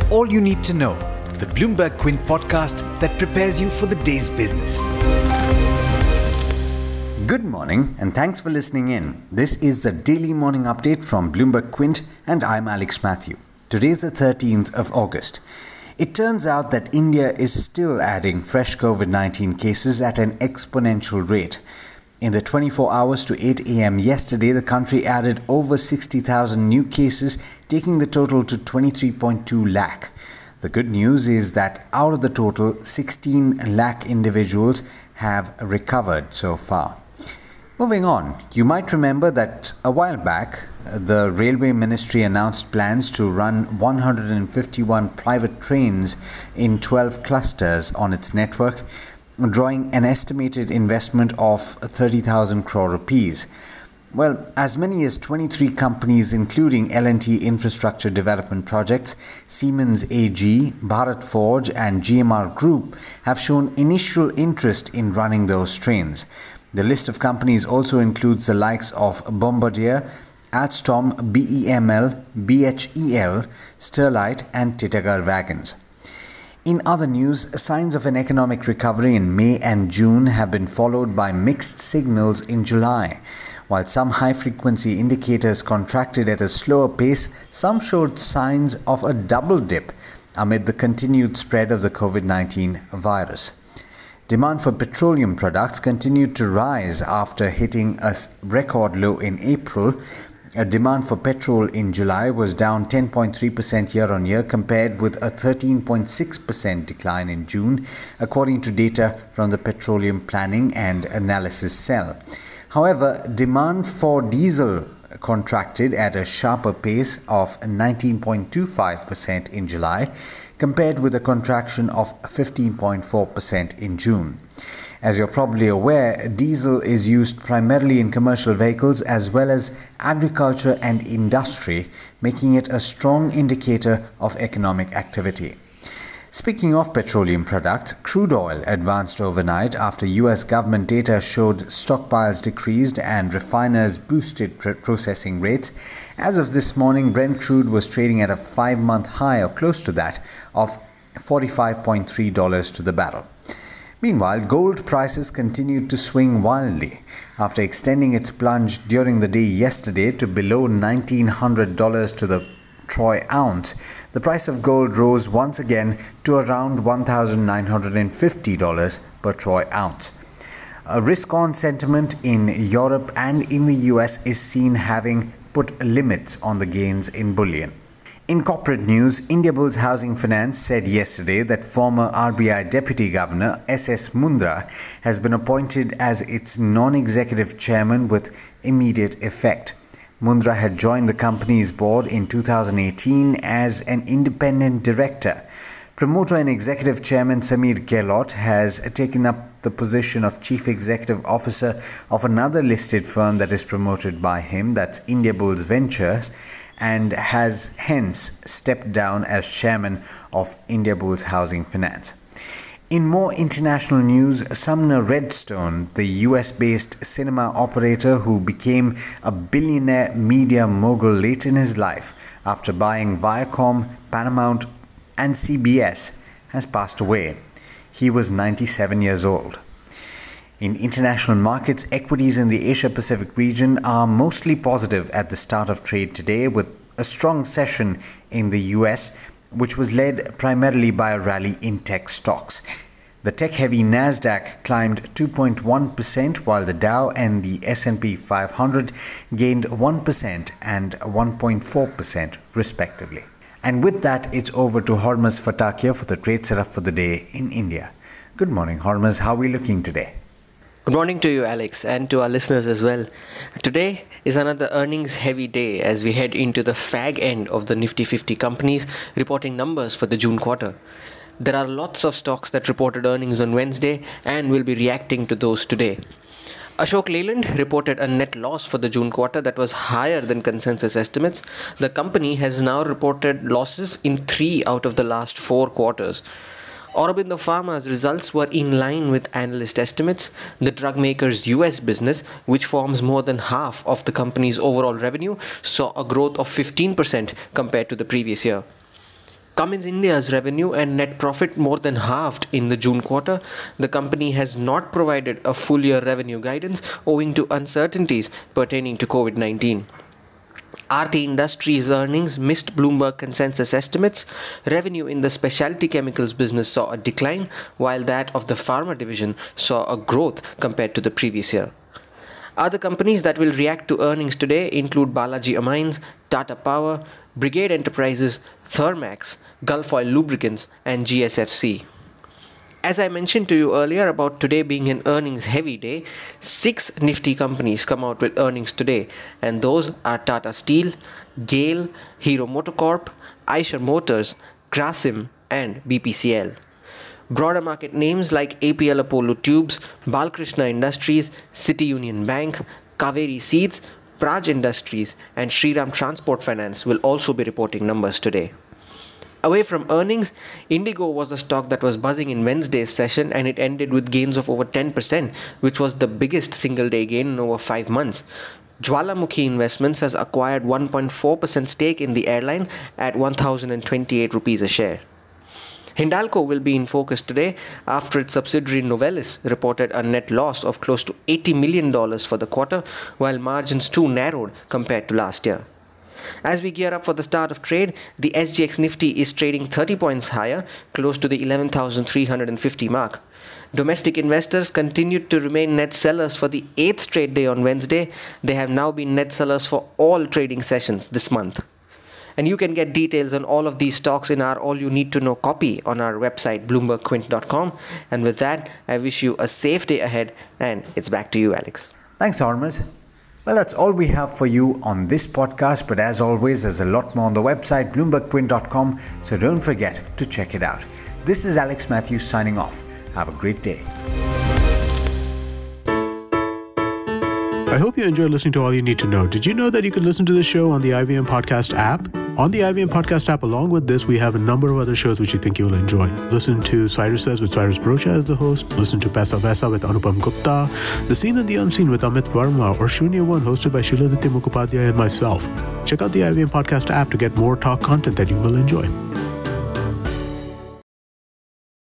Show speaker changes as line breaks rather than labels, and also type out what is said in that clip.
all you need to know, the Bloomberg Quint podcast that prepares you for the day's business.
Good morning and thanks for listening in. This is the daily morning update from Bloomberg Quint and I'm Alex Matthew. Today is the 13th of August. It turns out that India is still adding fresh COVID-19 cases at an exponential rate. In the 24 hours to 8 a.m. yesterday, the country added over 60,000 new cases, taking the total to 23.2 lakh. The good news is that out of the total, 16 lakh individuals have recovered so far. Moving on, you might remember that a while back, the Railway Ministry announced plans to run 151 private trains in 12 clusters on its network, drawing an estimated investment of 30,000 crore rupees. Well, as many as 23 companies including L&T Infrastructure Development Projects, Siemens AG, Bharat Forge and GMR Group have shown initial interest in running those trains. The list of companies also includes the likes of Bombardier, Alstom, BEML, BHEL, Sterlite and Titagarh Wagons. In other news, signs of an economic recovery in May and June have been followed by mixed signals in July. While some high-frequency indicators contracted at a slower pace, some showed signs of a double dip amid the continued spread of the COVID-19 virus. Demand for petroleum products continued to rise after hitting a record low in April. Demand for petrol in July was down 10.3% year-on-year compared with a 13.6% decline in June, according to data from the Petroleum Planning and Analysis Cell. However, demand for diesel contracted at a sharper pace of 19.25% in July, compared with a contraction of 15.4% in June. As you're probably aware, diesel is used primarily in commercial vehicles as well as agriculture and industry, making it a strong indicator of economic activity. Speaking of petroleum products, crude oil advanced overnight after US government data showed stockpiles decreased and refiners boosted processing rates. As of this morning, Brent crude was trading at a 5-month high or close to that of $45.3 to the barrel. Meanwhile, gold prices continued to swing wildly. After extending its plunge during the day yesterday to below $1,900 to the troy ounce, the price of gold rose once again to around $1,950 per troy ounce. A risk-on sentiment in Europe and in the US is seen having put limits on the gains in bullion. In corporate news, Indiabulls Housing Finance said yesterday that former RBI Deputy Governor S.S. Mundra has been appointed as its non-executive chairman with immediate effect. Mundra had joined the company's board in 2018 as an independent director. Promoter and executive chairman Samir Gehlot has taken up the position of chief executive officer of another listed firm that is promoted by him, that's Indiabulls Ventures, and has hence stepped down as chairman of Indiabulls Housing Finance. In more international news, Sumner Redstone, the US-based cinema operator who became a billionaire media mogul late in his life after buying Viacom, Paramount and CBS, has passed away. He was 97 years old. In international markets, equities in the Asia-Pacific region are mostly positive at the start of trade today, with a strong session in the US, which was led primarily by a rally in tech stocks. The tech-heavy Nasdaq climbed 2.1%, while the Dow and the S&P 500 gained 1% and 1.4% respectively. And with that, it's over to Hormuz Fatakia for the trade setup for the day in India. Good morning, Hormuz. How are we looking today?
Good morning to you, Alex, and to our listeners as well. Today is another earnings-heavy day as we head into the fag end of the Nifty 50 companies reporting numbers for the June quarter. There are lots of stocks that reported earnings on Wednesday and will be reacting to those today. Ashok Leyland reported a net loss for the June quarter that was higher than consensus estimates. The company has now reported losses in 3 out of the last 4 quarters. Aurobindo Pharma's results were in line with analyst estimates. The drug maker's US business, which forms more than half of the company's overall revenue, saw a growth of 15% compared to the previous year. Cummins India's revenue and net profit more than halved in the June quarter. The company has not provided a full year revenue guidance owing to uncertainties pertaining to COVID-19. Aarti Industries' earnings missed Bloomberg consensus estimates. Revenue in the specialty chemicals business saw a decline, while that of the pharma division saw a growth compared to the previous year. Other companies that will react to earnings today include Balaji Amines, Tata Power, Brigade Enterprises, Thermax, Gulf Oil Lubricants, and GSFC. As I mentioned to you earlier about today being an earnings heavy day, 6 nifty companies come out with earnings today, and those are Tata Steel, GAIL, Hero MotoCorp, Eicher Motors, Grasim, and BPCL. Broader market names like APL Apollo Tubes, Balkrishna Industries, City Union Bank, Kaveri Seeds, Praj Industries, and Shriram Transport Finance will also be reporting numbers today. Away from earnings, Indigo was the stock that was buzzing in Wednesday's session, and it ended with gains of over 10%, which was the biggest single day gain in over 5 months. Jwalamukhi Investments has acquired 1.4% stake in the airline at 1,028 rupees a share. Hindalco will be in focus today after its subsidiary Novelis reported a net loss of close to $80 million for the quarter, while margins too narrowed compared to last year. As we gear up for the start of trade, the SGX Nifty is trading 30 points higher, close to the 11,350 mark. Domestic investors continued to remain net sellers for the 8th straight day on Wednesday. They have now been net sellers for all trading sessions this month. And you can get details on all of these stocks in our All You Need to Know copy on our website bloombergquint.com. And with that, I wish you a safe day ahead, and it's back to you, Alex.
Thanks, Hormuz. Well, that's all we have for you on this podcast, but as always, there's a lot more on the website bloombergquint.com, so don't forget to check it out. This is Alex Matthews signing off. Have a great day.
I hope you enjoyed listening to All You Need to Know. Did you know that you can listen to the show on the IVM Podcast app? On the IVM Podcast app, along with this, we have a number of other shows which you think you'll enjoy. Listen to Cyrus Says with Cyrus Brocha as the host. Listen to Paisa Vaisa with Anupam Gupta. The Scene and the Unseen with Amit Verma. Or Shunya One hosted by Shiladitya Mukhopadhyay and myself. Check out the IVM Podcast app to get more talk content that you will enjoy.